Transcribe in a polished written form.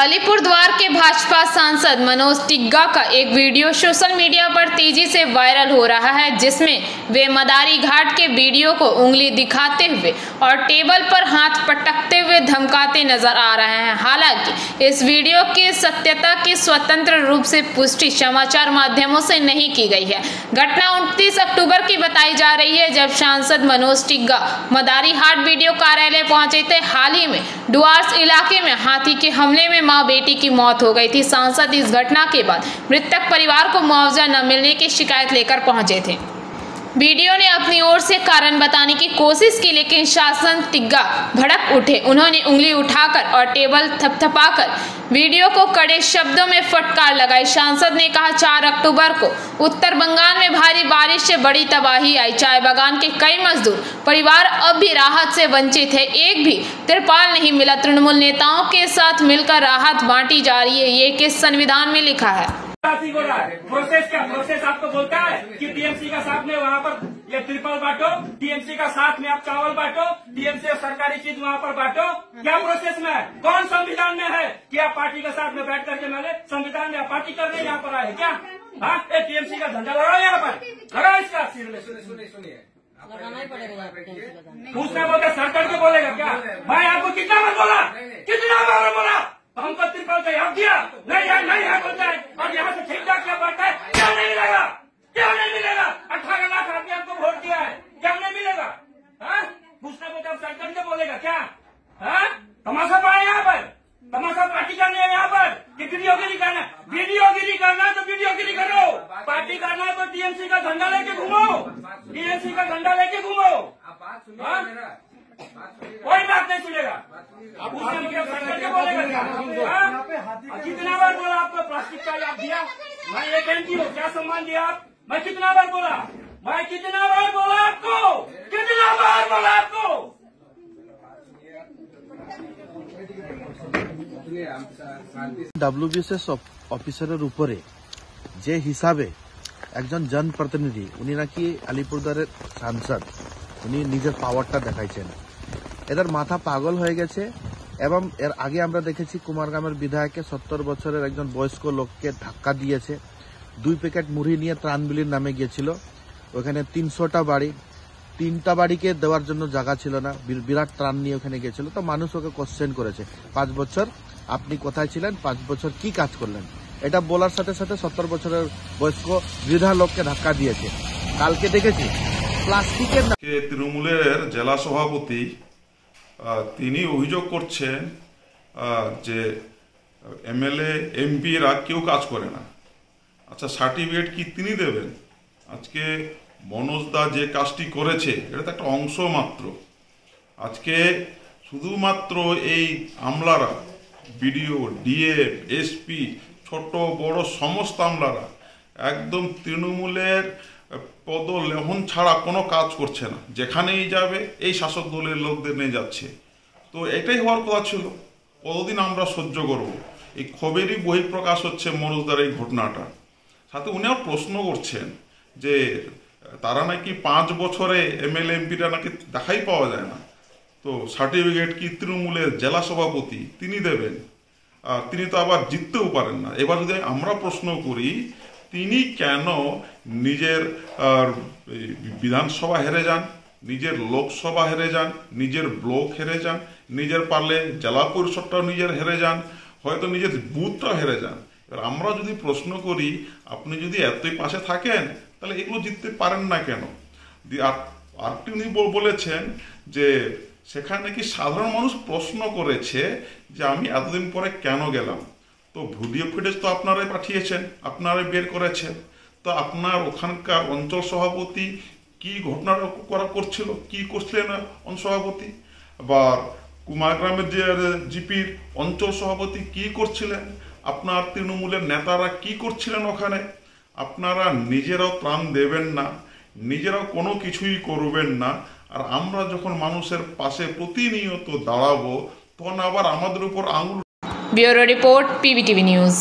अलीपुरद्वार के भाजपा सांसद मनोज टिग्गा का एक वीडियो सोशल मीडिया पर तेजी से वायरल हो रहा है, जिसमें वे मदारी घाट के वीडियो को उंगली दिखाते हुए और टेबल पर हाथ पटकते हुए धमकाते नजर आ रहे हैं। हालांकि इस वीडियो की सत्यता की स्वतंत्र रूप से पुष्टि समाचार माध्यमों से नहीं की गई है। घटना 29 अक्टूबर की बताई जा रही है, जब सांसद मनोज टिग्गा मदारी हाट वीडियो कार्यालय पहुंचे थे। हाल ही में डुआर्स इलाके में हाथी के हमले में मां बेटी की मौत हो गई थी। सांसद इस घटना के बाद मृतक परिवार को मुआवजा न मिलने की शिकायत लेकर पहुंचे थे। वीडियो ने अपनी ओर से कारण बताने की कोशिश की, लेकिन सांसद टिग्गा भड़क उठे। उन्होंने उंगली उठाकर और टेबल थपथपाकर वीडियो को कड़े शब्दों में फटकार लगाई। सांसद ने कहा, 4 अक्टूबर को उत्तर बंगाल में भारी बारिश से बड़ी तबाही आई। चाय बागान के कई मजदूर परिवार अब भी राहत से वंचित है। एक भी तिरपाल नहीं मिला। तृणमूल नेताओं के साथ मिलकर राहत बांटी जा रही है। ये किस संविधान में लिखा है? प्रोसेस आपको बोलता है कि टीएमसी का साथ में वहाँ पर ये ट्रिपल बांटो, टीएमसी का साथ में आप चावल बांटो, टीएमसी और सरकारी चीज वहाँ पर बांटो। क्या प्रोसेस में है? कौन संविधान में है कि आप पार्टी के साथ में बैठ करके मैंने संविधान में आप पार्टी करने यहाँ पर आए क्या? हाँ, टीएमसी का झंडा लगाओ यहाँ पर, लगाओ इसका सिर में। सुनिए लगाना ही पड़ेगा। पूछना बोलते सर करके बोलेगा क्या? भाई आपको कितना बार बोला, कितना बार बोला हमको त्रिपाल का याद दिया? नहीं है बोलता है, और यहाँ से ठेका क्या बढ़ता है? क्या नहीं मिलेगा? क्या नहीं मिलेगा? 18 लाख आदमी आपको वोट दिया है, क्या नहीं मिलेगा? हाँ, पूछना बोलता सरकार के बोलेगा क्या? हाँ, तमाशा पाए यहाँ पर, तमाशा पार्टी करनी है यहाँ पर कि वीडियोगिरी करना? वीडियोगिरी करना है तो वीडियोगिरी करो, पार्टी करना है तो टीएमसी का झंडा लेके घूमो, टीएमसी का झंडा लेके घूमो। कोई बात नहीं सुनेगा। आप बोलेगा क्या? कितना बार बोला आपको प्लास्टिक का याद दिया? मैं एक एमपी हूँ, क्या सम्मान दिया आप? मैं कितना बार बोला? मैं कितना बार बोला आपको? कितना बार बोला आपको? WBCS অফিসারের উপরে যে হিসাবে একজন জনপ্রতিনিধি, উনি নাকি আলিপুরদুয়ারের সাংসদ, উনি নিজের পাওয়ারটা দেখাইছেন। এদের মাথা পাগল হয়ে গেছে। এবং এর আগে আমরা দেখেছি কুমারগ্রামের বিধায়ককে 70 বছরের একজন বয়স্ক লোককে ধাক্কা দিয়েছে। 2 প্যাকেট মুড়ি নিয়ে ত্রাণবিলির নামে গিয়েছিল। ওখানে 300টা বাড়ি, 3টা বাড়িকে দেওয়ার জন্য জায়গা ছিল না, বিরাট ত্রাণ নিয়ে ওখানে গিয়েছিল। তো মানুষ ওকে কোশ্চেন করেছে, 5 বছর আপনি কোথায় ছিলেন, 5 বছর কি কাজ করলেন? এটা বলার সাথে সাথে 70 বছরের বয়স্ক বৃদ্ধা লোককে ধাক্কা দিয়েছে। কালকে দেখেছি প্লাস্টিকের তৃণমূলের জেলা সভাপতি তিনি অভিযোগ করছেন যে এমএলএ এমপিরা কেউ কাজ করে না। আচ্ছা, সার্টিফিকেট কি তিনি দেবেন? আজকে মনোজদা যে কাজটি করেছে এটা তো একটা অংশ মাত্র। আজকে শুধুমাত্র এই আমলারা, বিডিও, ডিএফ, এসপি, ছোট বড় সমস্ত আমলারা একদম তৃণমূলের পদলেহন ছাড়া কোনো কাজ করছে না। যেখানেই যাবে এই শাসক দলের লোকদের নিয়ে যাচ্ছে। তো এটাই হওয়ার কথা ছিল। কতদিন আমরা সহ্য করব? এই ক্ষোভেরই বহিঃপ্রকাশ হচ্ছে মনোজদার এই ঘটনাটা। সাথে উনিও প্রশ্ন করছেন যে তারা নাকি 5 বছরে এমএলএ এমপিরা নাকি দেখাই পাওয়া যায় না। তো সার্টিফিকেট কি তৃণমূলের জেলা সভাপতি তিনি দেবেন? তিনি তো আবার জিততেও পারেন না। এবার যদি আমরা প্রশ্ন করি, তিনি কেন নিজের বিধানসভা হেরে যান, নিজের লোকসভা হেরে যান, নিজের ব্লক হেরে যান, নিজের পারলে জেলা পরিষদটাও নিজের হেরে যান, হয়তো নিজের বুথটাও হেরে যান? এবার আমরা যদি প্রশ্ন করি, আপনি যদি এতই পাশে থাকেন তাহলে এগুলো জিততে পারেন না কেন? আরেকটি উনি বলেছেন যে সেখানে নাকি সাধারণ মানুষ প্রশ্ন করেছে যে আমি এতদিন পরে কেন গেলাম। তো ভিডিও ফুটেজ তো আপনারাই পাঠিয়েছেন, আপনারাই বের করেছেন। তো আপনার ওখানকার অঞ্চল সভাপতি কি ঘটনা করছিল, কি করছিলেন অঞ্চল সভাপতি? বা কুমারগ্রামের যে জিপির অঞ্চল সভাপতি কি করছিলেন? আপনার তৃণমূলের নেতারা কি করছিলেন ওখানে? আপনারা নিজেরাও ত্রাণ দেবেন না, নিজেরাও কোনো কিছুই করবেন না। আর আমরা যখন মানুষের পাশে প্রতিনিয়ত দাঁড়াবো তখন আবার আমাদের উপর আঙুল। Bureau report, PBTV news.